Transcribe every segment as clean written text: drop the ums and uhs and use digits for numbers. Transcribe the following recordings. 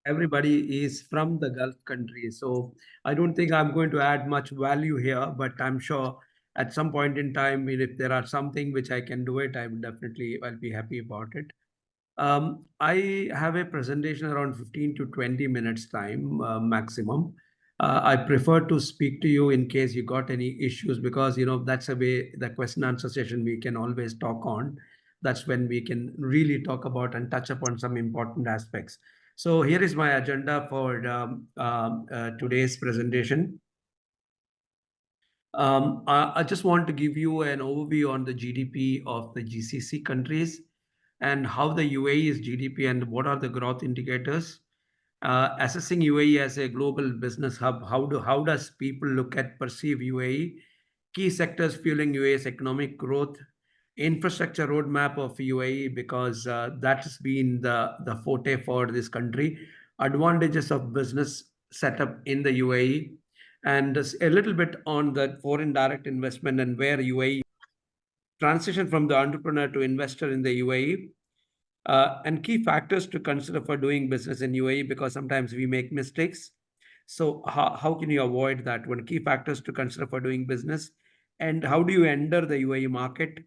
everybody is from the Gulf countries. So I don't think I'm going to add much value here, but I'm sure at some point in time, if there are something which I can do it, I'll be happy about it. I have a presentation around 15 to 20 minutes time maximum. I prefer to speak to you in case you got any issues because that's a way the question answer session we can always talk on. That's when we can really talk about and touch upon some important aspects. So here is my agenda for today's presentation. I just want to give you an overview on the GDP of the GCC countries and how the UAE's GDP and what are the growth indicators. Assessing UAE as a global business hub, how does people look at perceive UAE? Key sectors fueling UAE's economic growth, infrastructure roadmap of UAE because that's been the forte for this country. Advantages of business setup in the UAE, and a little bit on the foreign direct investment and where UAE transition from the entrepreneur to investor in the UAE, and key factors to consider for doing business in UAE because sometimes we make mistakes. So how can you avoid that? One key factors to consider for doing business, and how do you enter the UAE market?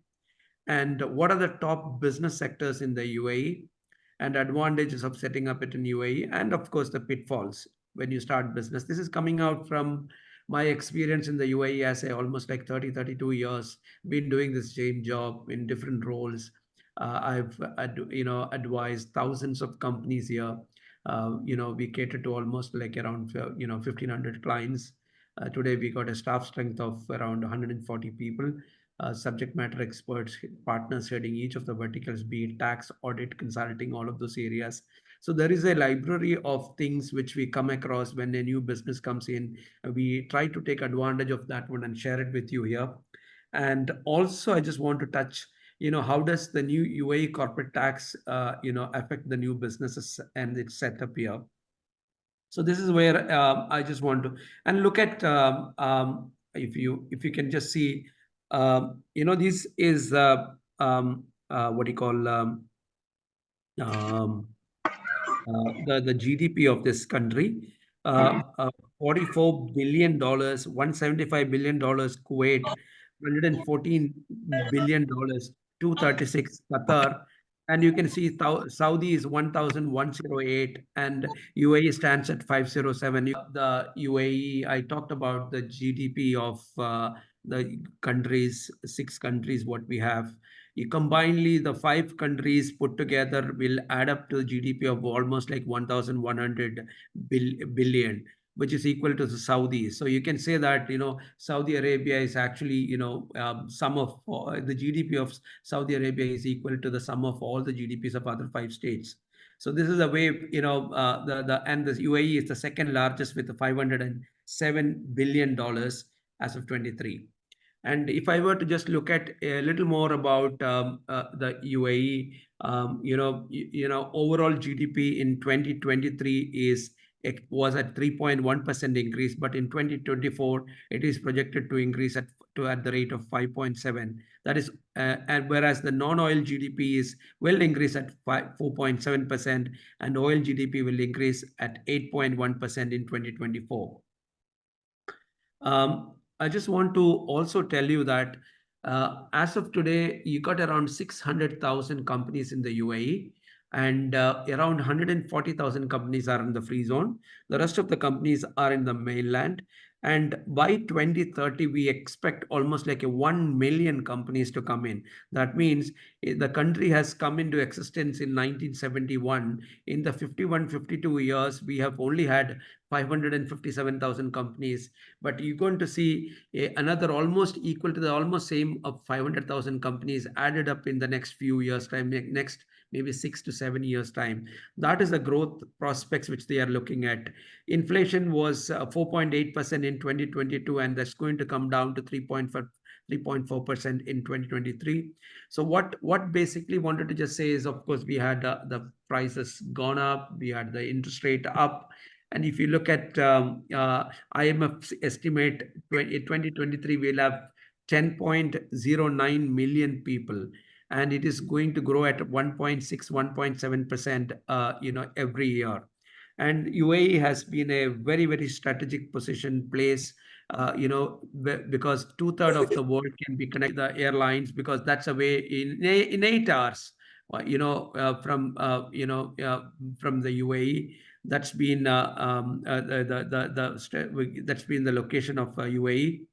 And what are the top business sectors in the UAE and advantages of setting up it in UAE? And of course, the pitfalls when you start business. This is coming out from my experience in the UAE as a almost like 30, 32 years, been doing this same job in different roles. I've advised thousands of companies here. We cater to almost like around 1,500 clients. Today we got a staff strength of around 140 people, subject matter experts, partners heading each of the verticals, be it tax, audit, consulting, all of those areas. So there is a library of things which we come across when a new business comes in. We try to take advantage of that one and share it with you here. And also, I just want to touch, how does the new UAE corporate tax, affect the new businesses and its setup here. So this is where I just want to and look at if you can just see, this is what do you call um, the GDP of this country. $44 billion, $175 billion Kuwait, $114 billion, 236 Qatar, and you can see Saudi is 1,108 and UAE stands at 507. The UAE, I talked about the GDP of the countries, 6 countries, what we have. You combinedly, the 5 countries put together will add up to the GDP of almost like 1,100 billion, which is equal to the Saudi. So you can say that, Saudi Arabia is actually, sum of the GDP of Saudi Arabia is equal to the sum of all the GDPs of other 5 states. So this is a way, the UAE is the second largest with the $507 billion as of 23. And if I were to just look at a little more about the UAE, overall GDP in 2023 it was at 3.1% increase, but in 2024 it is projected to increase at the rate of 5.7. That is, and whereas the non-oil GDP will increase at 4.7%, and oil GDP will increase at 8.1% in 2024. I just want to also tell you that as of today, you got around 600,000 companies in the UAE, and around 140,000 companies are in the free zone. The rest of the companies are in the mainland. And by 2030, we expect almost like 1 million companies to come in. That means the country has come into existence in 1971. In the 51, 52 years, we have only had 557,000 companies, but you're going to see another almost equal to the almost same of 500,000 companies added up in the next few years time, next maybe 6 to 7 years time. That is the growth prospects which they are looking at. Inflation was 4.8% in 2022, and that's going to come down to 3.4% in 2023. So what basically wanted to just say is, of course, we had the prices gone up, we had the interest rate up, and if you look at IMF estimate 2023, we'll have 10.09 million people, and it is going to grow at 1.6, 1.7%, every year. And UAE has been a very, very strategic position place, because two-thirds of the world can be connected the airlines, because that's a way in 8 hours, from the UAE. That's been that's been the location of UAE.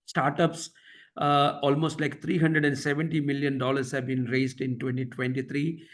Startups, almost like $370 million have been raised in 2023.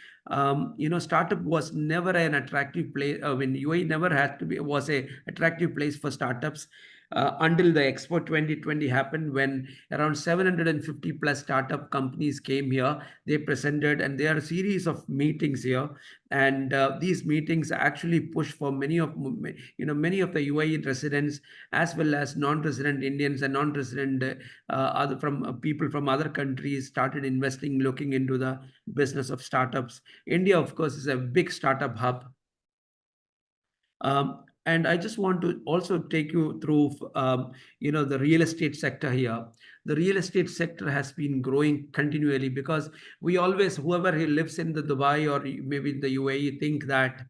Startup was never an attractive place. When UAE never had to be was a attractive place for startups, until the Expo 2020 happened, when around 750 plus startup companies came here. They presented, and there are a series of meetings here, and these meetings actually push for many of the UAE residents, as well as non-resident Indians and non-resident other from people from other countries, started investing, looking into the business of startups. India, of course, is a big startup hub. And I just want to also take you through, the real estate sector here. The real estate sector has been growing continually, because we always, whoever he lives in the Dubai or maybe in the UAE, think that,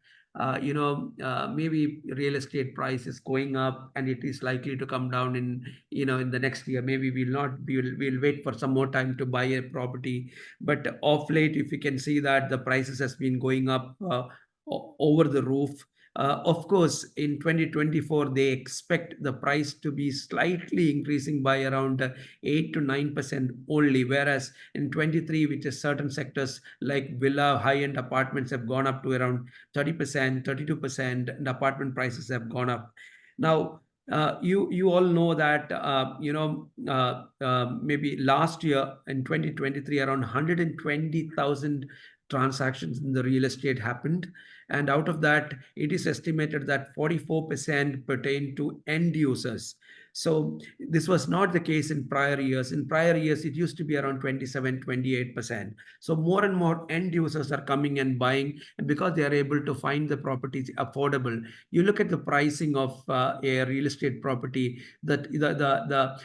maybe real estate price is going up and it is likely to come down in the next year. Maybe we'll not, we'll wait for some more time to buy a property. But of late, if you can see that the prices has been going up over the roof. Of course, in 2024, they expect the price to be slightly increasing by around 8 to 9% only, whereas in 23, which is certain sectors like villa, high-end apartments have gone up to around 30%, 32%, and apartment prices have gone up. Now, you all know that maybe last year in 2023, around 120,000 transactions in the real estate happened, and out of that, it is estimated that 44% pertain to end users. So this was not the case in prior years. In prior years, it used to be around 27, 28%. So more and more end users are coming and buying, and because they are able to find the properties affordable. You look at the pricing of a real estate property, that the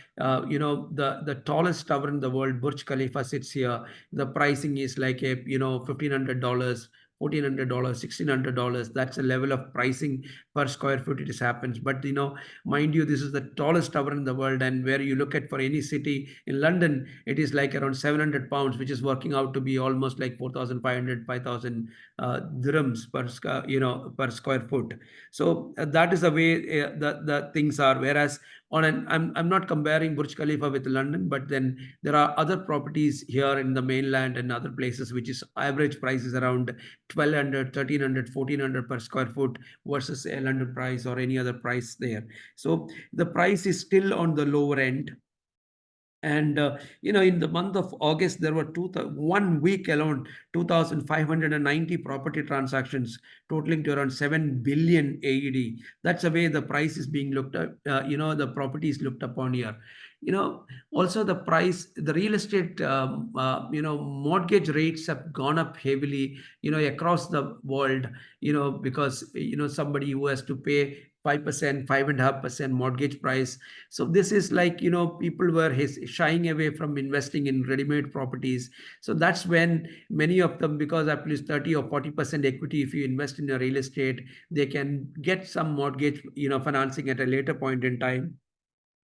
tallest tower in the world, Burj Khalifa, sits here. The pricing is like $1,500, $1,400, $1,600. That's a level of pricing per square foot it happens. But mind you, this is the tallest tower in the world, and where you look at for any city in London, it is like around 700 pounds, which is working out to be almost like 4,500, 5,000 dirhams per square foot. So that is the way the things are. Whereas I'm not comparing Burj Khalifa with London, but then there are other properties here in the mainland and other places, which is average prices around 1,200, 1,300, 1,400 per square foot, versus a London price or any other price there. So the price is still on the lower end. And in the month of August, there were 1 week alone, 2,590 property transactions, totaling to around 7 billion AED. That's the way the price is being looked at. The property is looked upon here. Also the price, the real estate, mortgage rates have gone up heavily, across the world, because somebody who has to pay 5%, 5.5% mortgage price. So this is like, people were shying away from investing in ready-made properties. So that's when many of them, because at least 30 or 40% equity, if you invest in a real estate, they can get some mortgage, financing at a later point in time.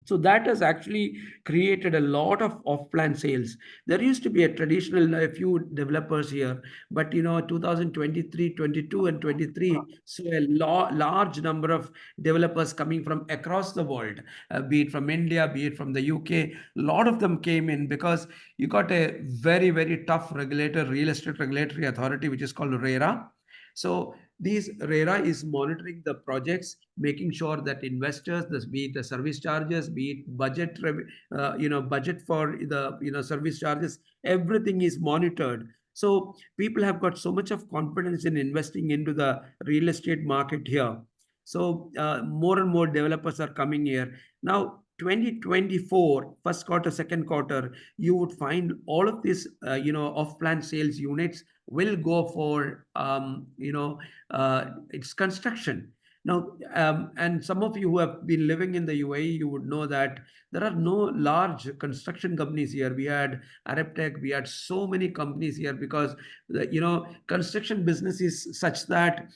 So that has actually created a lot of off-plan sales. There used to be a traditional, a few developers here, but 2023, 22, and 23, so a large number of developers coming from across the world, be it from India, be it from the UK. A lot of them came in because you got a very, very tough regulator, real estate regulatory authority, which is called RERA. So these RERA is monitoring the projects, making sure that investors, be it the service charges, be it budget for the service charges, everything is monitored. So people have got so much of confidence in investing into the real estate market here. So more and more developers are coming here now. 2024 first quarter, second quarter, you would find all of these off-plan sales units will go for its construction. Now, and some of you who have been living in the UAE, you would know that there are no large construction companies here. We had Arab Tech, we had so many companies here because construction business is such that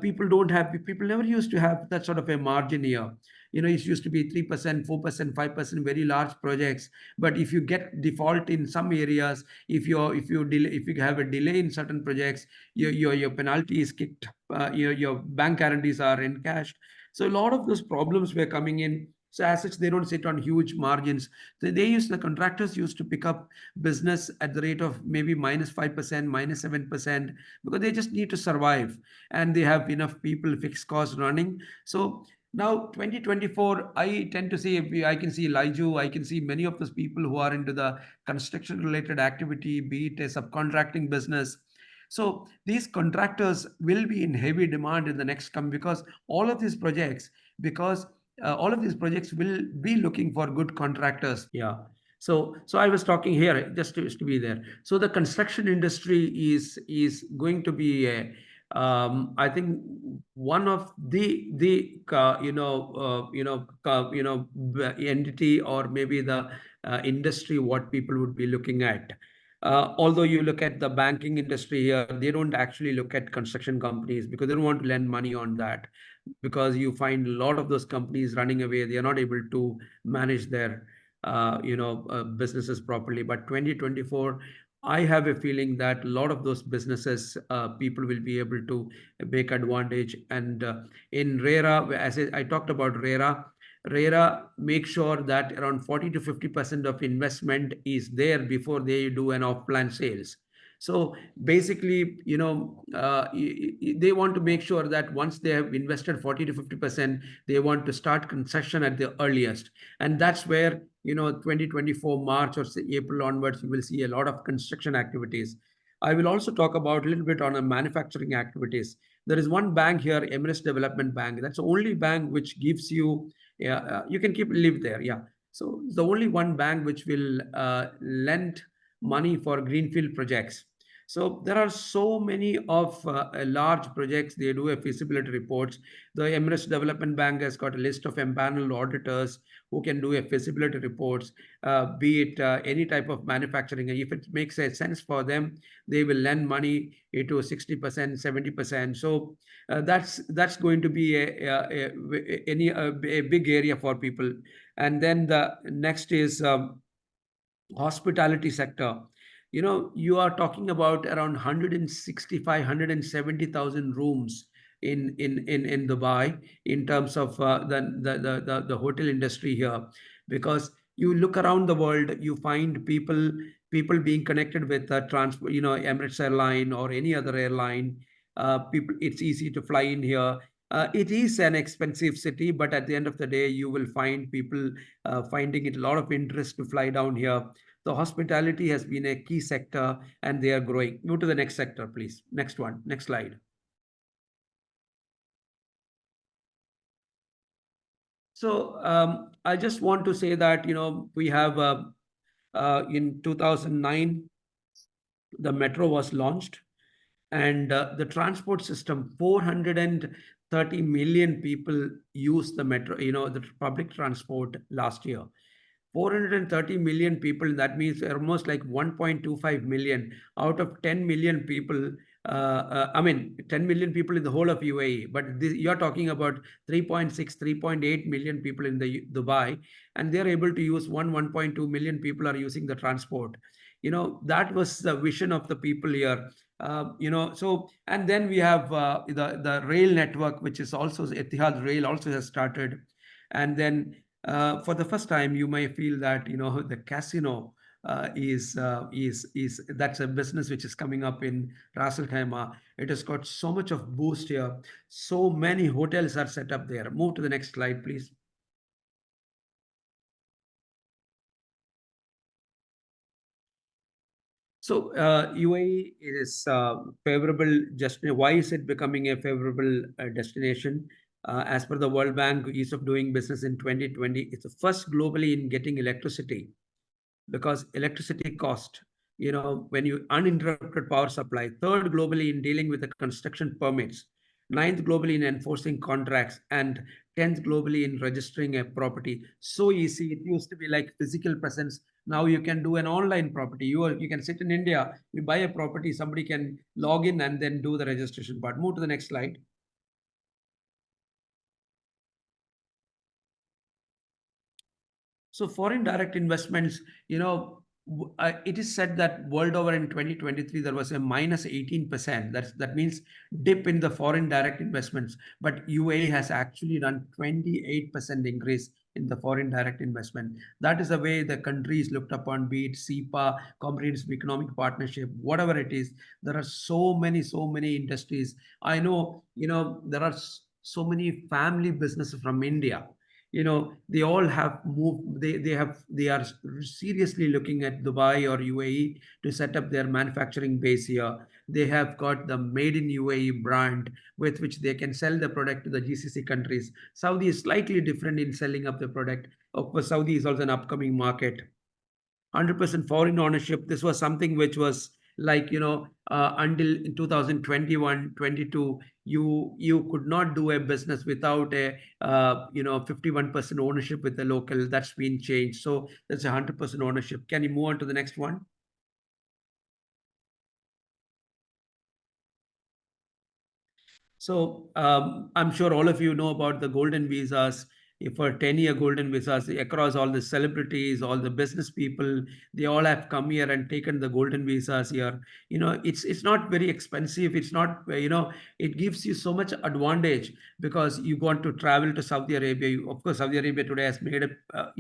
people never used to have that sort of a margin here. It used to be 3%, 4%, 5%, very large projects. But if you get default in some areas, if you have a delay in certain projects, your penalty is kicked. Your bank guarantees are encashed. So a lot of those problems were coming in. So as such, they don't sit on huge margins. So the contractors used to pick up business at the rate of maybe -5%, -7%, because they just need to survive, and they have enough people, fixed costs running. So now 2024, I tend to see, I can see Liju, I can see many of those people who are into the construction related activity, be it a subcontracting business. So these contractors will be in heavy demand in the next come, because all of these projects, because all of these projects will be looking for good contractors. Yeah. So I was talking here just to be there. So the construction industry is going to be a, I think, one of the entity, or maybe the industry what people would be looking at. Although you look at the banking industry here, they don't actually look at construction companies because they don't want to lend money on that, because you find a lot of those companies running away. They are not able to manage their businesses properly. But 2024, I have a feeling that a lot of those businesses, people will be able to make advantage. And in RERA, as I talked about RERA make sure that around 40 to 50% of investment is there before they do an off-plan sales. So basically, they want to make sure that once they have invested 40 to 50%, they want to start construction at the earliest. And that's where, 2024 March or say April onwards, you will see a lot of construction activities. I will also talk about a little bit on the manufacturing activities. There is one bank here, Emirates Development Bank. That's the only bank which gives you, yeah, you can keep live there. Yeah. So it's the only one bank which will lend money for greenfield projects. So there are so many of large projects. They do a feasibility reports. The Emirates Development Bank has got a list of empaneled auditors who can do a feasibility reports, be it any type of manufacturing. And if it makes a sense for them, they will lend money to 60%, 70%. So that's going to be a big area for people. And then the next is hospitality sector. You are talking about around 165, 170,000 rooms in Dubai, in terms of the hotel industry here. Because you look around the world, you find people being connected with transport, Emirates airline or any other airline. People, it's easy to fly in here. It is an expensive city, but at the end of the day, you will find people finding it a lot of interest to fly down here. The hospitality has been a key sector, and they are growing. Move to the next sector, please. Next one. Next slide. So I just want to say that, we have in 2009, the metro was launched, and the transport system, 430 million people use the metro, the public transport last year. 430 million people, that means almost like 1.25 million out of 10 million people. I mean, 10 million people in the whole of UAE, but you're talking about 3.6, 3.8 million people in the Dubai, and they're able to use 1.2 million people are using the transport. That was the vision of the people here. So, and then we have the rail network, which is also Etihad Rail also has started. And then for the first time, you may feel that the casino is that's a business which is coming up in Ras Al Khaimah. It has got so much of boost here. So many hotels are set up there. Move to the next slide, please. So UAE is favorable. Just why is it becoming a favorable destination? As per the World Bank Ease of Doing Business in 2020, it's the first globally in getting electricity, because electricity cost, when you uninterrupted power supply. Third globally in dealing with the construction permits. ninth globally in enforcing contracts, and 10th globally in registering a property. So easy. It used to be like physical presence. Now you can do an online property. You can sit in India, you buy a property, somebody can log in and then do the registration part. Move to the next slide. So foreign direct investments, it is said that world over in 2023 there was a minus 18%. That means dip in the foreign direct investments. But UAE has actually done 28% increase in the foreign direct investment. That is the way the country is looked upon, be it CEPA, Comprehensive Economic Partnership, whatever it is. There are so many industries. I know, there are so many family businesses from India. They all have moved. They are seriously looking at Dubai or UAE to set up their manufacturing base here. They have got the made in UAE brand with which they can sell the product to the GCC countries. Saudi is slightly different in selling up the product. Of course, Saudi is also an upcoming market. 100% foreign ownership. This was something which was like, until in 2021, 22, you could not do a business without a 51% ownership with the local. That's been changed. So that's 100% ownership. Can you move on to the next one? So I'm sure all of you know about the golden visas. For 10-year golden visas across all the celebrities, all the business people, they all have come here and taken the golden visas here. It's not very expensive. It's not, it gives you so much advantage because you want to travel to Saudi Arabia. Of course, Saudi Arabia today has made it,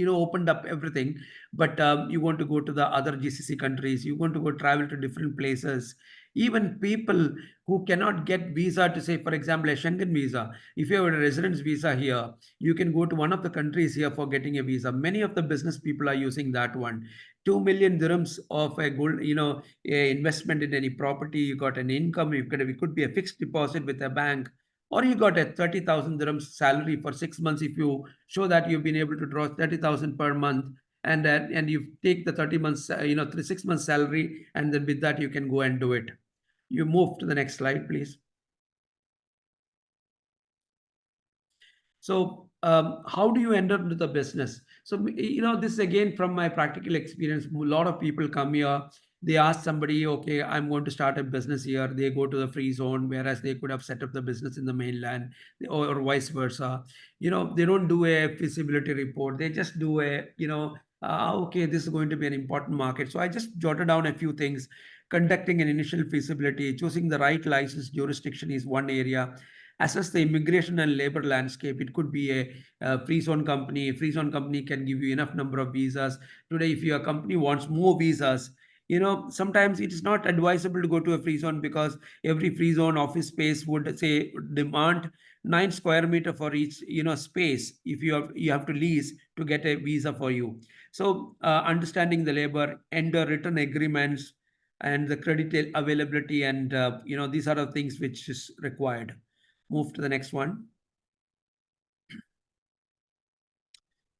opened up everything. But you want to go to the other GCC countries. You want to go travel to different places. Even people who cannot get visa to, say, for example, a Schengen visa. If you have a residence visa here, you can go to one of the countries here for getting a visa. Many of the business people are using that one. 2 million dirhams of a gold, a investment in any property. You got an income. It could be a fixed deposit with a bank, or you got a 30,000 dirhams salary for 6 months. If you show that you've been able to draw 30,000 per month, and you take the 30 months, 6 months salary, and then with that you can go and do it. You move to the next slide, please. So, how do you enter into the business? So, this is again from my practical experience. A lot of people come here. They ask somebody, okay, I'm going to start a business here. They go to the free zone, whereas they could have set up the business in the mainland, or vice versa. They don't do a feasibility report. They just do okay, this is going to be an important market. So I just jotted down a few things. Conducting an initial feasibility, choosing the right license jurisdiction is one area. Assess the immigration and labor landscape. It could be a free zone company. A free zone company can give you enough number of visas. Today, if your company wants more visas, sometimes it is not advisable to go to a free zone because every free zone office space would say demand 9 square meter for each space. If you have to lease to get a visa for you. So understanding the labor, enter written agreements, and the credit availability, and these are the things which is required. Move to the next one.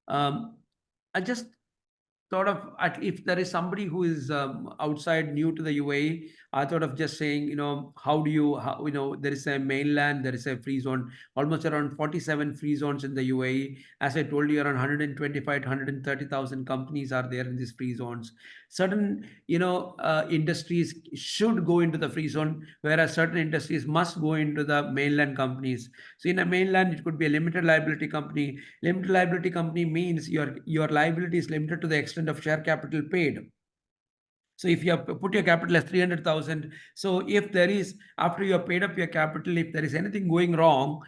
Um, I just thought of, if there is somebody who is outside new to the UAE, I thought of just saying, there is a mainland, there is a free zone, almost around 47 free zones in the UAE. As I told you, around 125 to 130,000 companies are there in these free zones. Certain, industries should go into the free zone, whereas certain industries must go into the mainland companies. So in a mainland, it could be a limited liability company. Limited liability company means your liability is limited to the extent of share capital paid. So if you have put your capital as 300,000, so if there is, after you have paid up your capital, if there is anything going wrong,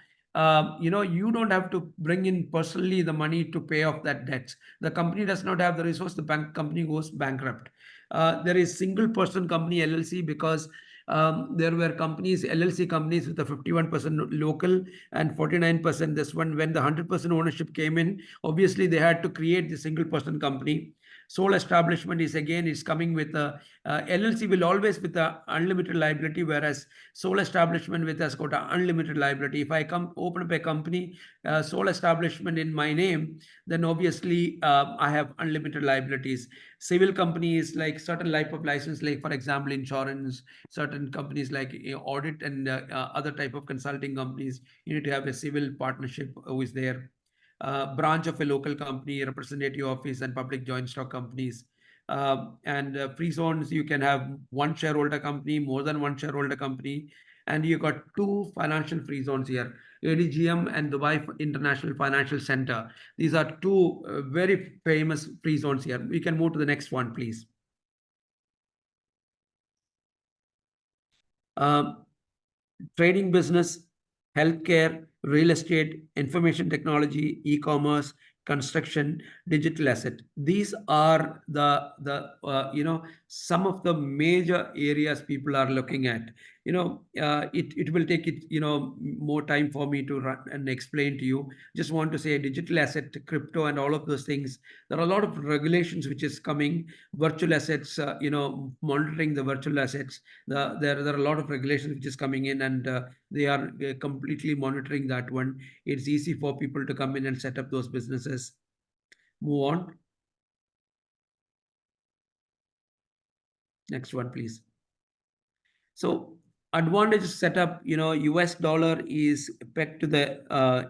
you don't have to bring in personally the money to pay off that debt. The company does not have the resource. The company goes bankrupt. There is single person company LLC because there were companies, LLC companies with a 51% local and 49% this one. When the 100% ownership came in, obviously they had to create the single person company. Sole establishment is again is coming with a LLC will always with a unlimited liability, whereas sole establishment with has got a unlimited liability. If I come open up a company, sole establishment in my name, then obviously I have unlimited liabilities. Civil companies like certain type of license, like for example insurance, certain companies like audit and other type of consulting companies, you need to have a civil partnership who is there. Branch of a local company, representative office, and public joint stock companies. And free zones, you can have one shareholder company, more than one shareholder company, and you got two financial free zones here, ADGM and Dubai International Financial Center. These are two very famous free zones here. We can move to the next one, please. Um, Trading business, healthcare, real estate, information technology, e-commerce, construction, digital asset. These are the some of the major areas people are looking at. It will take it more time for me to run and explain to you. Just want to say digital asset, crypto, and all of those things. There are a lot of regulations which is coming. Virtual assets, monitoring the virtual assets. There are a lot of regulations which is coming in, and they are completely monitoring that one. It's easy for people to come in and set up those businesses. Move on. Next one, please. So advantage setup, US dollar is pegged to the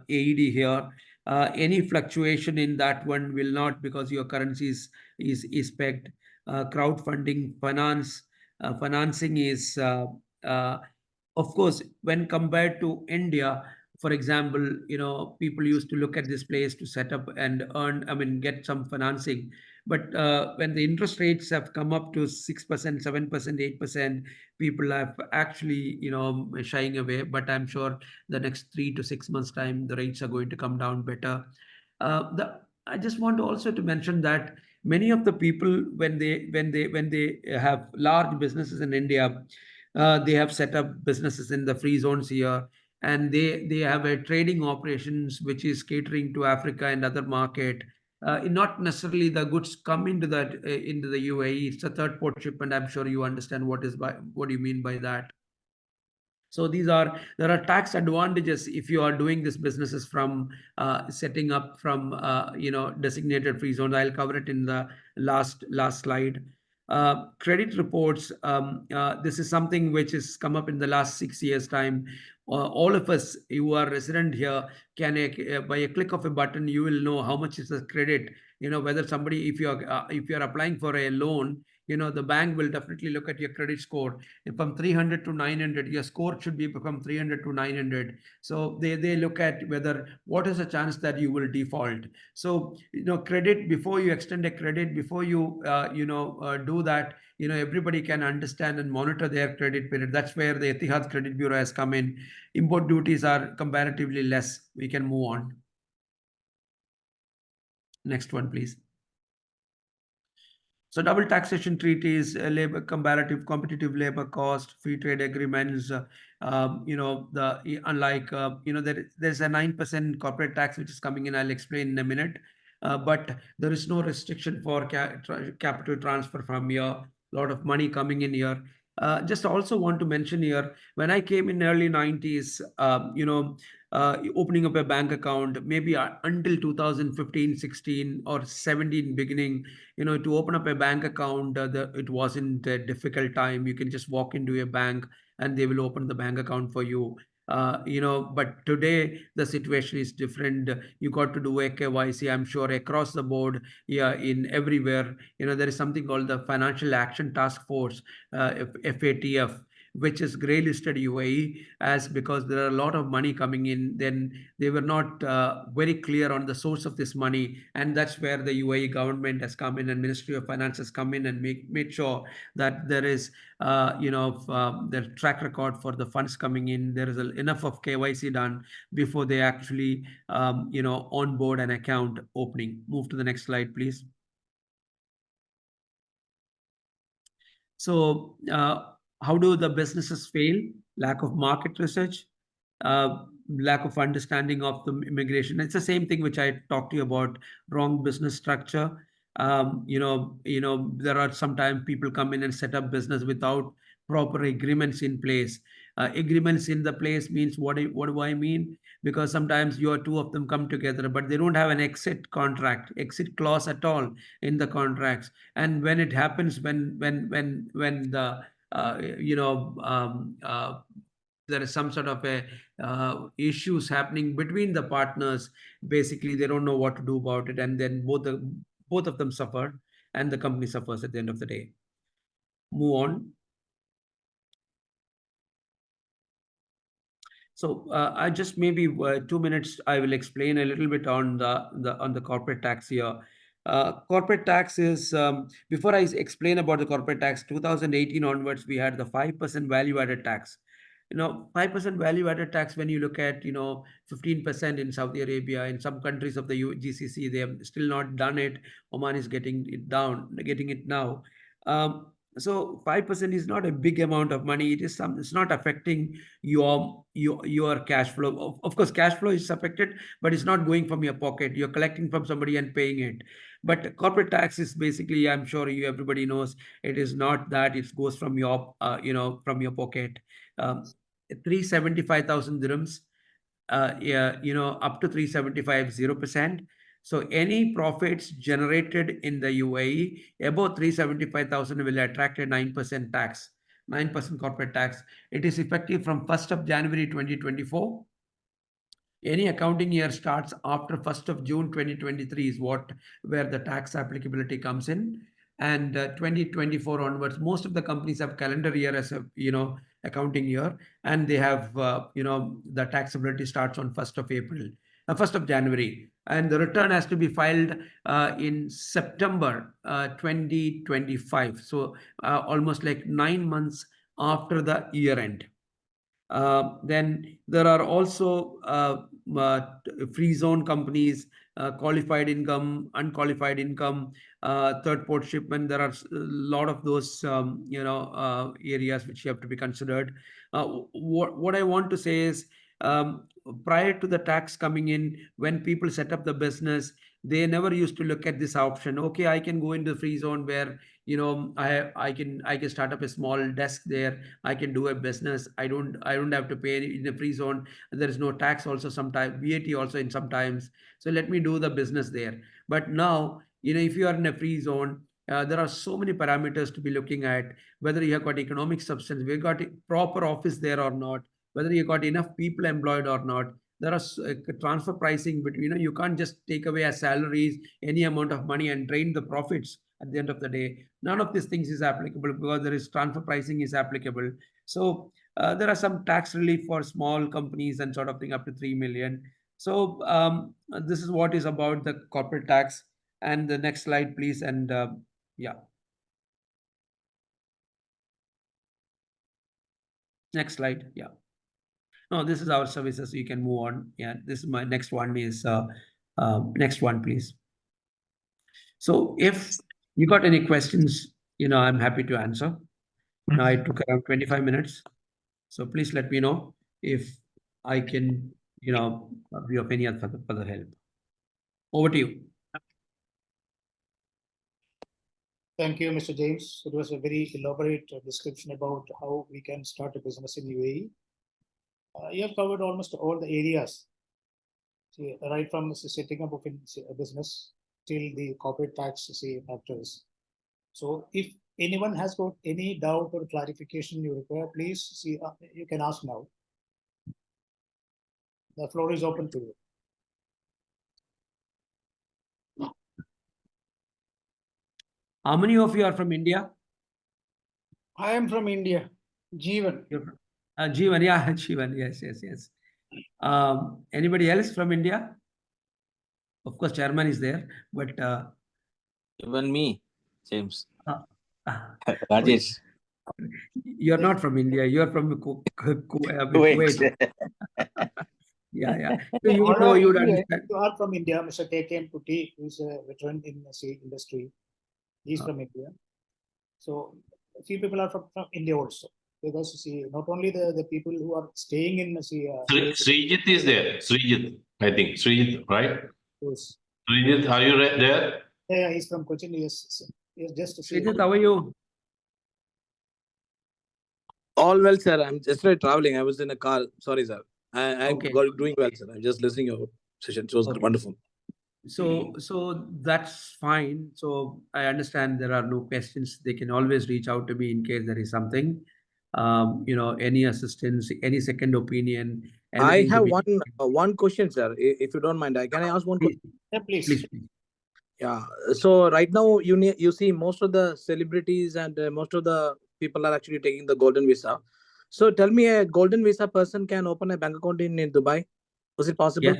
AED here. Any fluctuation in that one will not, because your currency is pegged. Crowdfunding, financing is uh, of course, when compared to India, for example, people used to look at this place to set up and earn, I mean, get some financing. But when the interest rates have come up to 6%, 7%, 8%, people have actually, shying away. But I'm sure the next 3 to 6 months time, the rates are going to come down better. I just want also to mention that many of the people, when they have large businesses in India, they have set up businesses in the free zones here, and they have a trading operations which is catering to Africa and other market. Not necessarily the goods come into the UAE. It's a third port shipment. I'm sure you understand what do you mean by that. So there are tax advantages if you are doing this businesses from setting up from designated free zones. I'll cover it in the last slide. Credit reports. This is something which has come up in the last 6 years time. All of us who are resident here can by a click of a button you will know how much is the credit. Whether somebody, if you are applying for a loan, the bank will definitely look at your credit score. If from 300 to 900, your score should be from 300 to 900. So they look at whether what is the chance that you will default. So credit, before you extend a credit, before you do that, everybody can understand and monitor their credit period. That's where the Etihad Credit Bureau has come in. Import duties are comparatively less. We can move on. Next one, please. So double taxation treaties, labor comparative competitive labor cost, free trade agreements. Unlike there's a 9% corporate tax which is coming in. I'll explain in a minute. But there is no restriction for capital transfer from here. A lot of money coming in here. Just also want to mention here, when I came in early 90s, opening up a bank account, maybe until 2015, 16 or 17 beginning, to open up a bank account, it wasn't a difficult time. You can just walk into a bank and they will open the bank account for you. But today the situation is different. You got to do a KYC, I'm sure, across the board. Yeah, in everywhere. There is something called the Financial Action Task Force, FATF, which is grey listed UAE, as because there are a lot of money coming in. Then they were not very clear on the source of this money, and that's where the UAE government has come in and Ministry of Finance has come in and made sure that there is their track record for the funds coming in. There is enough of KYC done before they actually onboard an account opening. Move to the next slide, please. So how do the businesses fail? Lack of market research, lack of understanding of the immigration. It's the same thing which I talked to you about, wrong business structure, There are sometimes people come in and set up business without proper agreements in place. Agreements in the place means what do I mean? Because sometimes your two of them come together, but they don't have an exit clause at all in the contracts. And when it happens, when the you know there is some sort of a issues happening between the partners, basically they don't know what to do about it, and then both of them suffer, and the company suffers at the end of the day. Move on. So I just maybe 2 minutes. I will explain a little bit on the corporate tax here. Corporate tax is before I explain about the corporate tax, 2018 onwards we had the 5% value added tax. 5% value added tax. When you look at 15% in Saudi Arabia, in some countries of the GCC, they have still not done it. Oman is getting it now. So 5% is not a big amount of money. It's not affecting your cash flow. Of course, cash flow is affected, but it's not going from your pocket. You're collecting from somebody and paying it. But corporate tax is basically, I'm sure everybody knows, it is not that. It goes from your from your pocket. 375,000 dirhams, yeah, up to 375, 0%. So any profits generated in the UAE above 375,000 will attract a 9% tax, 9% corporate tax. It is effective from 1st of January 2024. Any accounting year starts after 1st of June 2023 is where the tax applicability comes in. And 2024 onwards, most of the companies have calendar year as a accounting year, and they have the taxability starts on 1st of April, 1st of January, and the return has to be filed in September 2025. So almost like 9 months after the year end. Then there are also free zone companies, qualified income, unqualified income, third port shipment. There are a lot of those areas which you have to be considered. What I want to say is, prior to the tax coming in, when people set up the business, they never used to look at this option. Okay, I can go into the free zone where I can start up a small desk there. I can do a business. I don't have to pay in the free zone. There is no tax also sometimes, VAT also in sometimes. So let me do the business there. But now, if you are in a free zone, there are so many parameters to be looking at, whether you have got economic substance, we got a proper office there or not, whether you got enough people employed or not. There are transfer pricing, but you can't just take away as salaries any amount of money and drain the profits at the end of the day. None of these things is applicable because there is transfer pricing is applicable. So there are some tax relief for small companies and sort of thing up to 3 million. So this is what is about the corporate tax. And the next slide, please. And yeah. Next slide. Yeah. No, this is our services. You can move on. Yeah. This is my next one is next one, please. So if you got any questions, I'm happy to answer. Now I took around 25 minutes. So please let me know if I can, be of any other further help. Over to you. Thank you, Mr. James. It was a very elaborate description about how we can start a business in UAE. You have covered almost all the areas, right from setting up of a business till the corporate tax factors. So if anyone has got any doubt or clarification you require, please you can ask now. The floor is open to you. How many of you are from India? I am from India. Jeevan. Jeevan, yeah, Jeevan, yes. Anybody else from India? Of course, chairman is there, but even me, James. Rajesh. You're not from India. You're from Kuwait. Yeah. So you would know, you would understand. You are from India, Mr. KKM Kuti, who is a veteran in the industry. He's from India. So a few people are from India also. Because not only the people who are staying in Srijit is there. Srijit, I think. Srijit, right? Yes. Srijit, are you there? Yeah, he's from Cochin. Yes, yes, just to say. Srijit, how are you? All well, sir. I'm just traveling. I was in a car. Sorry, sir. I'm Okay. doing well, sir. I'm just listening your session. It was Okay. wonderful. So that's fine. So I understand there are no questions. They can always reach out to me in case there is something, any assistance, any second opinion, I anything to have be. one question, sir. If you don't mind, can I ask one question? Please, Yeah, please. please. Yeah. So right now, you see most of the celebrities and most of the people are actually taking the golden visa. So tell me, a golden visa person can open a bank account in Dubai? Was it possible?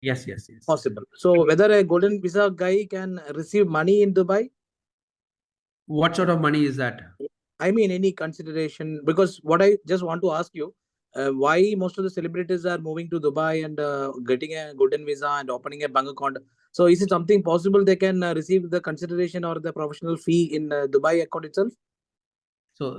Yes, yes. Possible. So whether a golden visa guy can receive money in Dubai? What sort of money is that? I mean, any consideration? Because what I just want to ask you, why most of the celebrities are moving to Dubai and getting a golden visa and opening a bank account? So is it something possible they can receive the consideration or the professional fee in Dubai account itself?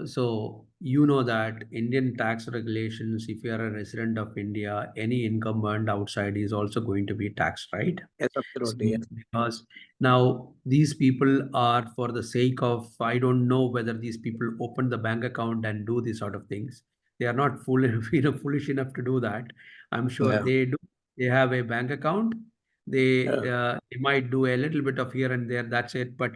So you know that Indian tax regulations, if you are a resident of India, any income earned outside is also going to be taxed, right? Yes, So, absolutely. Yes. because now these people are for the sake of, I don't know whether these people open the bank account and do these sort of things. They are not foolish enough to do that. I'm sure Yeah. they do. They have a bank account. Yeah. They might do a little bit of here and there. That's it. But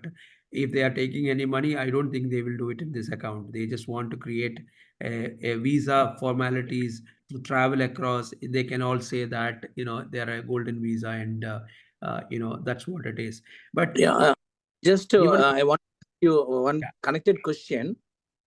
if they are taking any money, I don't think they will do it in this account. They just want to create a visa formalities to travel across. They can all say that they are a golden visa, and that's what it is. But Yeah. Just even I want to ask you one yeah, connected question.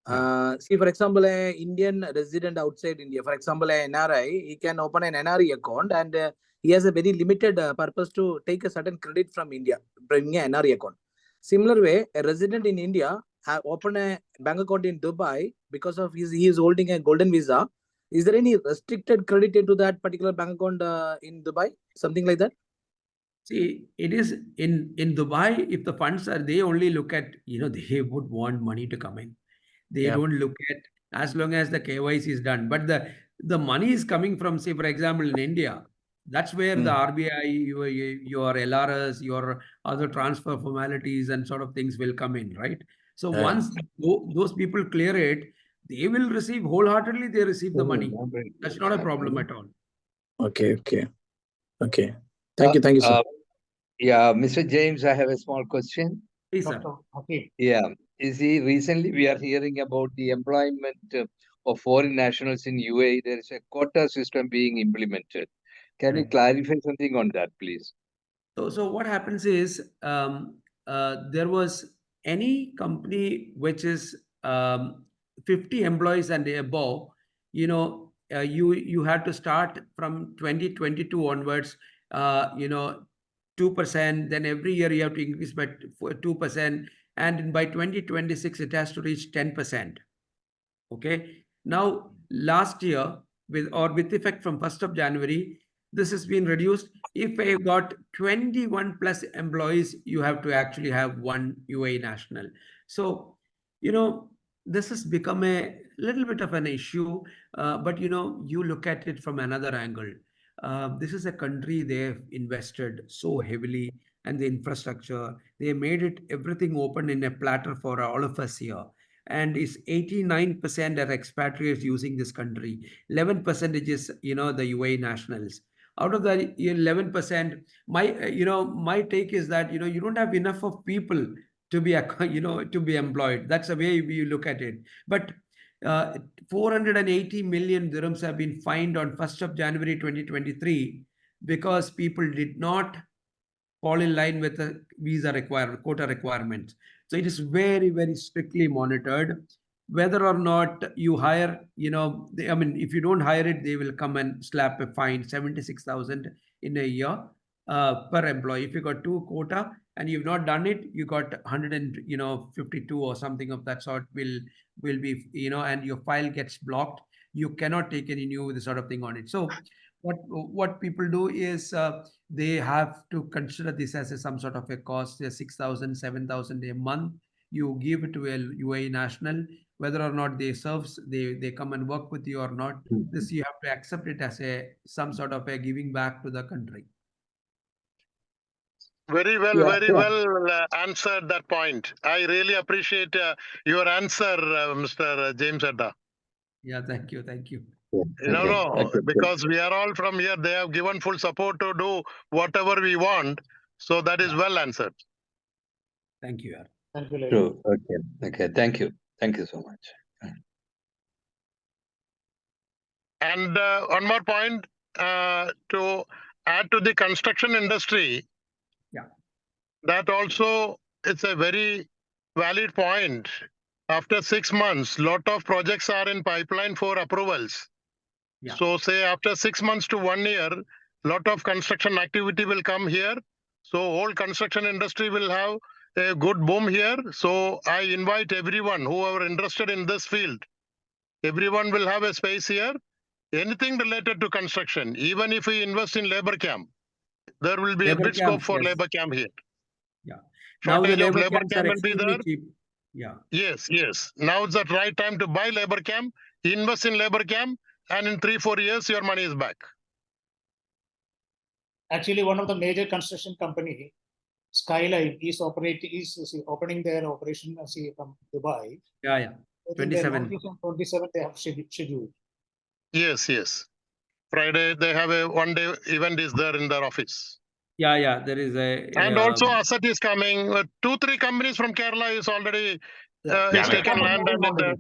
yeah. See, for example, a Indian resident outside India, for example, a NRI, he can open an NRI account and he has a very limited purpose to take a certain credit from India, bringing an NRI account. Similar way, a resident in India have open a bank account in Dubai because of he is holding a golden visa. Is there any restricted credit into that particular bank account in Dubai? Something like that? See, it is in Dubai. If the funds are, they only look at, they would want money to come in. They Yeah. don't look at as long as the KYC is done. But the money is coming from, say, for example, in India. That's where the Mm. RBI, your LRS, your other transfer formalities and sort of things will come in, right? So Yeah. once those people clear it, they will receive wholeheartedly. They receive the money. That's not a problem at all. Okay. Okay. Okay. Uh, Thank you, sir. yeah, Mr. James, I have a small question. Please, sir. Dr. Hakeem. Yeah, you see, recently we are hearing about the employment of foreign nationals in UAE. There is a quota system being implemented. Can you Correct. clarify something on that, please? So what happens is there was any company which is 50 employees and above, you had to start from 2022 onwards, 2%. Then every year you have to increase by 2%, and by 2026 it has to reach 10%. Okay. Now, last year, with effect from 1st of January, this has been reduced. If I got 21 plus employees, you have to actually have one UAE national. So, you know, this has become a little bit of an issue, but you look at it from another angle. This is a country they've invested so heavily, and the infrastructure, they made it everything open in a platter for all of us here, and is 89% are expatriates using this country. 11% is the UAE nationals. Out of the 11%, my take is that you don't have enough of people to be to be employed. That's the way we look at it. But 480 million dirhams have been fined on 1st of January 2023 because people did not fall in line with the quota requirements. So it is very, very strictly monitored. Whether or not you hire, I mean, if you don't hire it, they will come and slap a fine 76,000 in a year per employee. If you got two quota and you've not done it, you got 152 or something of that sort will be, and your file gets blocked. You cannot take any new this sort of thing on it. So what people do is they have to consider this as some sort of a cost, 6,000, 7,000 a month. You give it to a UAE national, whether or not they come and work with you or not. This you have to accept it as some sort of a giving back to the country. Very well, Yeah, very yeah. well answered that point. I really appreciate your answer, Mr. James Edda. Yeah, thank you, thank you. No, Okay, no, okay, because we are all from here. They have given full support to do whatever we want. So that is well answered. Thank you, yaar. Thank you, Larry. true. Okay. Thank you so much. And one more point to add to the construction industry. Yeah. That also it's a very valid point. After 6 months, lot of projects are in pipeline for approvals. Yeah. So say after 6 months to 1 year, lot of construction activity will come here. So whole construction industry will have a good boom here. So I invite everyone who are interested in this field. Everyone will have a space here. Anything related to construction, even if we invest in labor camp, there will be a Labor big scope camps, for yes. labor camp here. Yeah. Now the Shortage of labor labor camps camp are will be extremely there. cheap. Yeah. Yes. Now it's the right time to buy labor camp, invest in labor camp, and in 3-4 years, your money is back. Actually, one of the major construction company, Skyline, is opening their operation from Dubai. Yeah. I think their 27. notice on 27 they have scheduled. Yes. Friday, they have a one-day event is there in their office. Yeah. There is a. And also Asset is coming. 2-3 companies from Kerala is already is taken land and in the.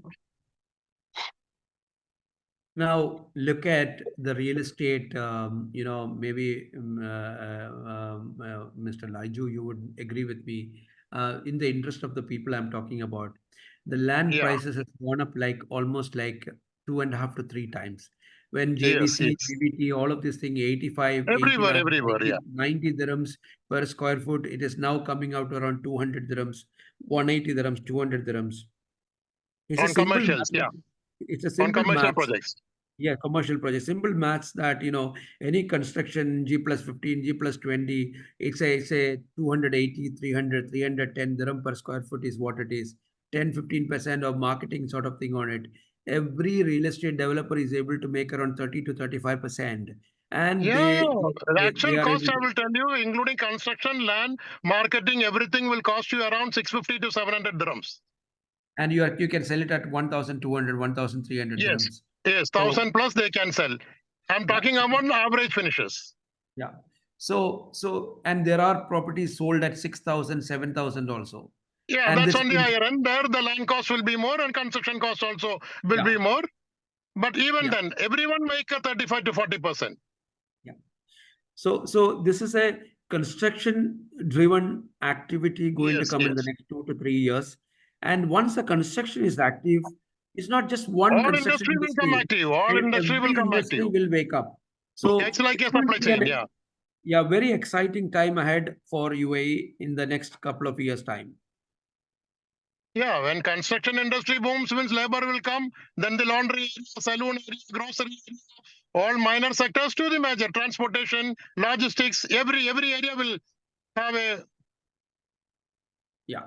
Now look at the real estate. Maybe Mr. Laiju, you would agree with me. In the interest of the people I'm talking about, the land Yeah. prices has gone up like almost like 2.5 to 3 times. When Yes. JVC, GVT, all of this thing, 85, Everywhere, 89, everywhere. 90, Yeah. 90 dirhams per square foot, it is now coming out around 200 dirhams, 180 dirhams, 200 dirhams. It's a On simple commercials. math. Yeah. It's a On simple commercial maths. projects. Yeah, commercial project. Simple maths that, any construction G plus 15, G plus 20, it's a 280, 300, 310 dirham per square foot is what it is. 10-15% of marketing sort of thing on it. Every real estate developer is able to make around 30 to 35%. And Yeah, the they actual are able cost I to, will tell you, including construction, land, marketing, everything will cost you around 650 to 700 dirhams. and you can sell it at 1,200, 1,300 Yes, dirhams. 1,000 plus they can sell. I'm talking about average finishes. Yeah. So, and there are properties sold at 6,000, 7,000 also. Yeah, And that's this on the is, higher end. There, the land cost will be more and construction cost also will be Yeah. more. But even Yeah. then, everyone make a 35 to 40%. Yeah. So this is a construction-driven activity going to come in the next 2 to 3 years. And once the construction is active, it's not just one All construction industry will come industry. active. All industry will Every come industry active. will wake up. So It's like a it will supply be chain. Yeah. very exciting time ahead for UAE in the next couple of years' time. Yeah, when construction industry booms, means labor will come, then the laundry, saloon, grocery, all minor sectors to the major transportation, logistics, every area will have a Yeah.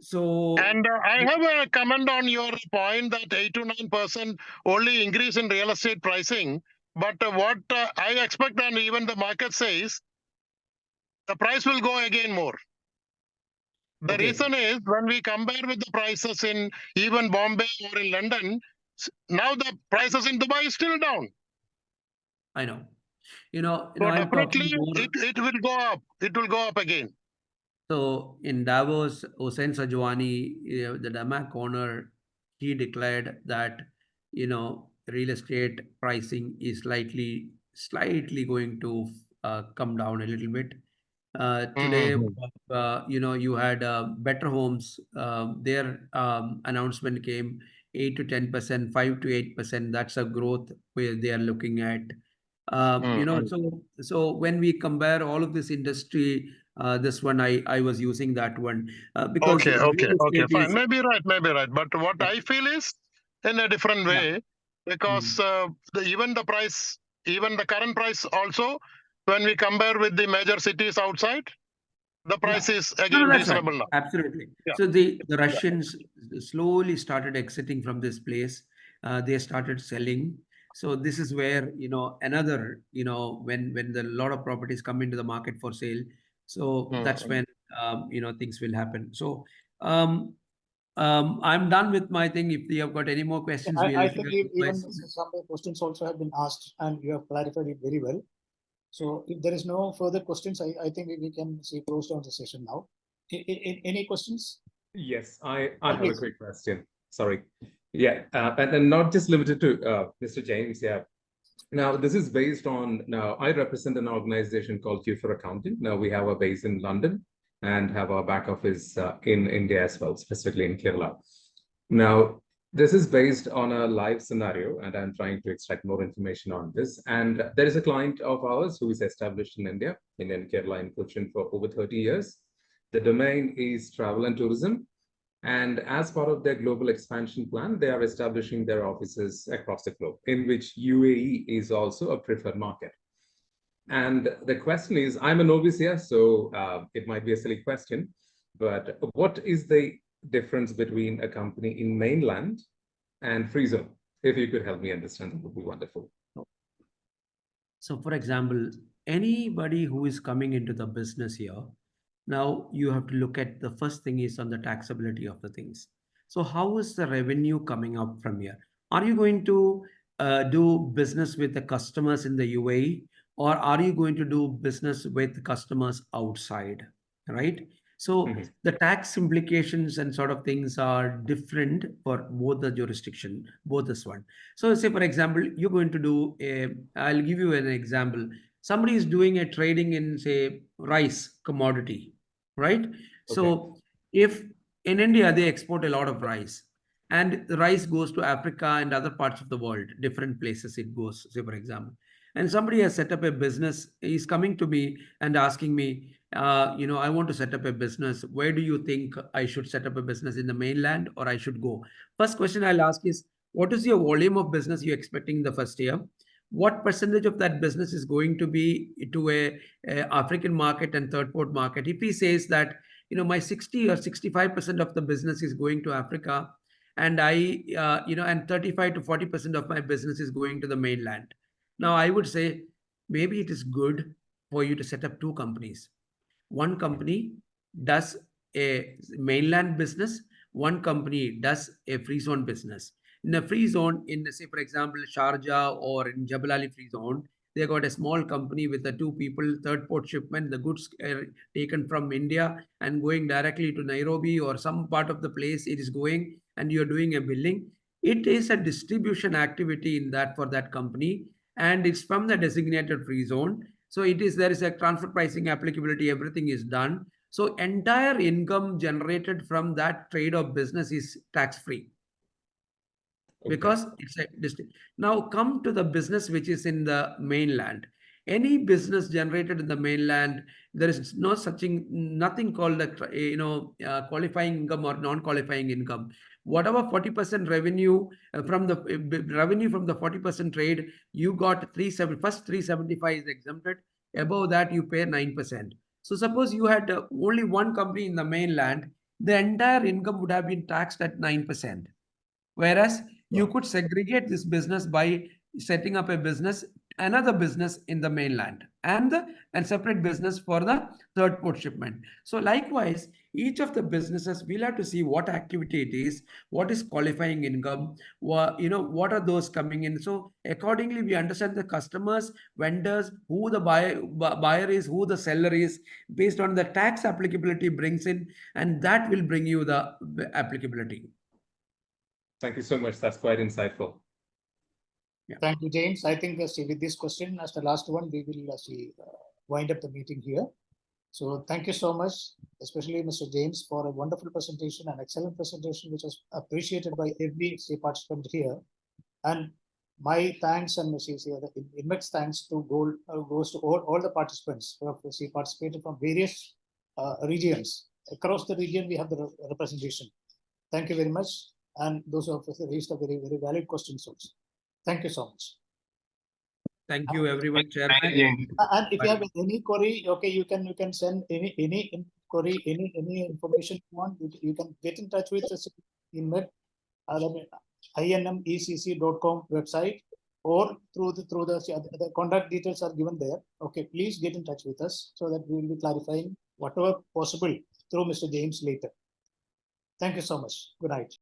So And I have a comment on your point that 8 to 9% only increase in real estate pricing. But what I expect, and even the market says, the price will go again more. The reason is when we compare with the prices in even Bombay or in London, now the prices in Dubai is still down. I know. So I'm talking definitely more. it will go up. It will go up again. So in Davos, Hossein Sajwani, the DAMAC owner, he declared that, real estate pricing is slightly going to come down a little bit. Today, you had Better Homes, their announcement came 8 to 10%, 5 to 8%. That's a growth where they are looking at. So when we compare all of this industry, this one I was using that one because Okay, real estate fine. is Maybe right. But what I feel is in a different way because even the price, even the current price also, when we compare with the major cities outside, the price is No, again that's right. reasonable now. Absolutely. Yeah. So the Russians slowly started exiting from this place. They started selling. So this is where, another, when the lot of properties come into the market for sale, so that's when, things will happen. So I'm done with my thing. If you have got any more questions, I we'll think figure even out. some questions also have been asked and you have clarified it very well. So if there is no further questions, I think we can see close down the session now. Any questions? Yes, I have a Please. quick question. Sorry. Yeah, and then not just limited to Mr. James. Yeah. Now, this is based on, now I represent an organization called Q for Accounting. Now we have a base in London and have our back office in India as well, specifically in Kerala. Now, this is based on a live scenario, and I'm trying to extract more information on this. And there is a client of ours who is established in India, in Kerala, in Cochin for over 30 years. The domain is travel and tourism. And as part of their global expansion plan, they are establishing their offices across the globe, in which UAE is also a preferred market. And the question is, I'm a novice here, so it might be a silly question, but what is the difference between a company in mainland and free zone? If you could help me understand, that would be wonderful. So, for example, anybody who is coming into the business here, now you have to look at the first thing is on the taxability of the things. So, how is the revenue coming up from here? Are you going to do business with the customers in the UAE, or are you going to do business with customers outside? Right. So the tax implications and sort of things are different for both the jurisdiction, both this one. So say, for example, you're going to do I'll give you an example. Somebody is doing a trading in, say, rice commodity, right? So if in India, they export a lot of rice and the rice goes to Africa and other parts of the world, different places it goes, say, for example. And somebody has set up a business, he's coming to me and asking me, I want to set up a business. Where do you think I should set up a business, in the mainland or I should go? First question I'll ask is, what is your volume of business you're expecting in the first year? What percentage of that business is going to be to a African market and third port market? If he says that, my 60 or 65% of the business is going to Africa, and and 35 to 40% of my business is going to the mainland. Now, I would say maybe it is good for you to set up two companies. One company does a mainland business, one company does a free zone business. In a free zone, in, say, for example, Sharjah or in Jebel Ali free zone, they got a small company with the two people, third port shipment, the goods are taken from India and going directly to Nairobi or some part of the place it is going, and you're doing a billing. It is a distribution activity in that for that company, and it's from the designated free zone. So there is a transfer pricing applicability, everything is done. So entire income generated from that trade of business is tax-free. Because it's a district. Now come to the business which is in the mainland. Any business generated in the mainland, there is no nothing called qualifying income or non-qualifying income. Whatever 40% revenue from the 40% trade, you got 370. First 375 is exempted. Above that, you pay 9%. So suppose you had only one company in the mainland, the entire income would have been taxed at 9%. Whereas you could segregate this business by setting up another business in the mainland and separate business for the third port shipment. So likewise, each of the businesses, we'll have to see what activity it is, what is qualifying income, what are those coming in. So accordingly, we understand the customers, vendors, who the buyer is, who the seller is, based on the tax applicability brings in, and that will bring you the applicability. Thank you so much. That's quite insightful. Yeah. Thank you, James. I think with this question as the last one, we will wind up the meeting here. So thank you so much, especially Mr. James, for a wonderful presentation, an excellent presentation, which was appreciated by every participant here. And my thanks and the INMECC thanks to goes to all the participants who have participated from various regions. Across the region, we have the representation. Thank you very much. And those who have raised a very, very valid questions also. Thank you so much. Thank you, everyone, Chairman. And if you have any query, okay, you can send any query, any information you want. You can get in touch with us in INMECC.com website. or through the contact details are given there. Okay, please get in touch with us so that we will be clarifying whatever possible through Mr. James later. Thank you so much. Good night.